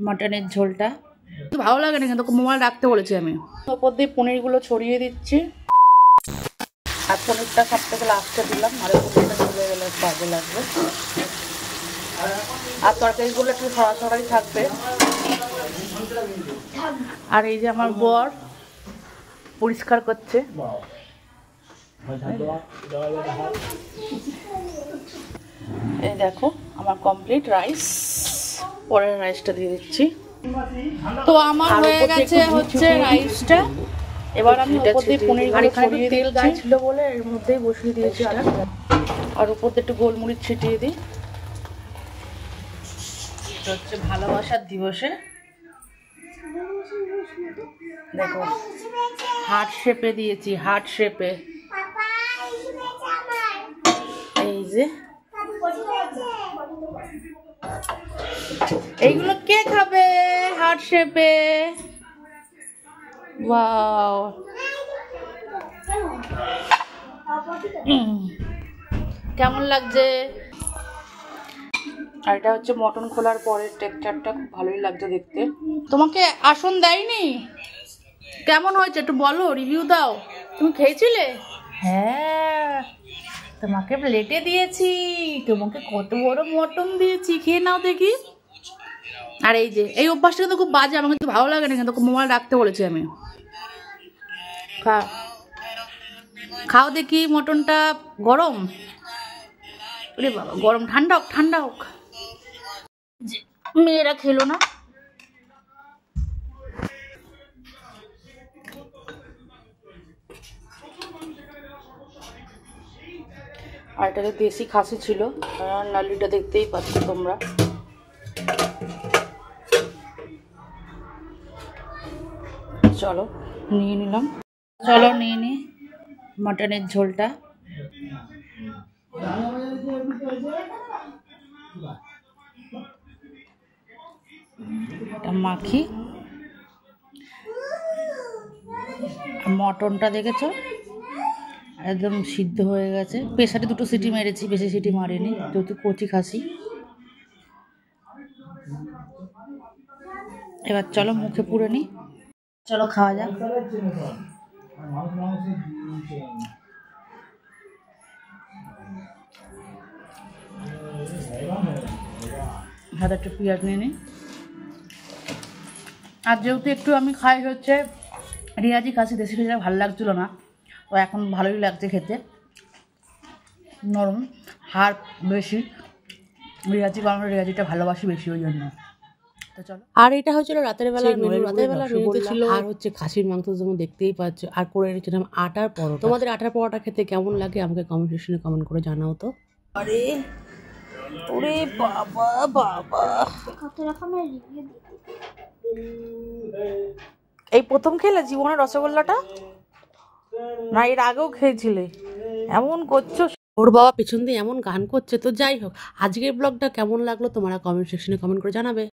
মটনের ঝোলটা ভালো লাগে না, কিন্তু মোবাইল রাখতে বলেছি আমি। ওপর দিয়ে পনিরগুলো ছড়িয়ে দিচ্ছি, আর পনিরটা সব থেকে লাস্টে দিলাম, আর পনিরটা চলে গেলে বাজে লাগবে। আর তরকারিগুলো একটু সরাসরি থাকবে। আর এই যে আমার বর পরিষ্কার করছে। এই দেখো আমার কমপ্লিট রাইস, পরের রাইসটা দিয়ে দিচ্ছি। তো আমার হয়ে গেছে হচ্ছে রাইসটা। এবার আমি উপর দিয়ে পনিরগুলো ছড়িয়ে তেল গায়ে ছিল বলে এর মধ্যেই বসিয়ে দিয়েছি, আর উপর দিয়ে একটু গোলমরিচ ছিটিয়ে দিই। এটা হচ্ছে ভালোবাসার দিবসে, দেখো হার্ট শেপে দিয়েছি, হার্ট শেপে। এই যে এইগুলো কে খাবে হার্ট শেপে? ওয়াও, কেমন লাগছে? আর এটা হচ্ছে মটন খোলার পরের টেক্সচারটা, খুব ভালোই লাগছে দেখতে। তোমাকে আসন দেয়নি? কেমন হয়েছে একটু বলো, রিভিউ দাও। তুমি খেয়েছিলে? হ্যাঁ, তোমাকে প্লেটে দিয়েছি, তোমাকে কত বড় মটন দিয়েছি, খেয়ে নাও দেখি। আর এই যে এই অভ্যাসটা কিন্তু খুব বাজে, আমাকে কিন্তু ভালো লাগে না, কিন্তু মোবাইল রাখতে বলেছি আমি। খাও দেখি মটনটা। গরম, ওরে বাবা গরম, ঠান্ডা হোক ঠান্ডা হোক। মেয়েরা খেলো না। আর এটা দেশি খাসি ছিল, নালিটা দেখতেই পাচ্ছ তোমরা। চলো নিয়ে নিলাম, চলো নিয়ে নি মটনের ঝোলটা। মাখি, মটনটা দেখেছো একদম সিদ্ধ হয়ে গেছে। প্রেসারে 2টো সিটি মেরেছি, বেশি সিটি মারিনি, যেহেতু কচি খাসি। এবার চলো মুখে পুরে নি, চলো খাওয়া যাক। হাতে একটু পেঁয়াজ নিয়ে নিই। আর যেহেতু একটু আমি খাই হচ্ছে রেয়াজি খাসি, দেশি খাসিটা ভালো লাগছিল না, তো এখন ভালোই লাগছে খেতে। নরম, হাড় বেশি, রেয়াজি বানানো, রেয়াজিটা ভালোবাসি বেশি, ওই জন্য। আর এটা হচ্ছিল রাতের বেলা মেনু ছিল, আর হচ্ছে খাসির মাংস যেমন দেখতেই পাচ্ছ, আর করে রেখেছিলাম আটার পরোটা। তোমাদের আটার পরোটা খেতে কেমন লাগে আমাকে কমেন্ট সেকশনে কমেন্ট করে জানাও তো। আরে ওরে বাবা বাবা, কত রকমের রিভিউ দিতে। এই প্রথম খেলে জীবনের রসগোল্লাটা? না এর আগেও খেয়েছিলে? এমন করছো। ওর বাবা পেছন দিয়ে এমন গান করছে। তো যাই হোক, আজকের ব্লগটা কেমন লাগলো তোমরা কমেন্ট সেকশনে কমেন্ট করে জানাবে।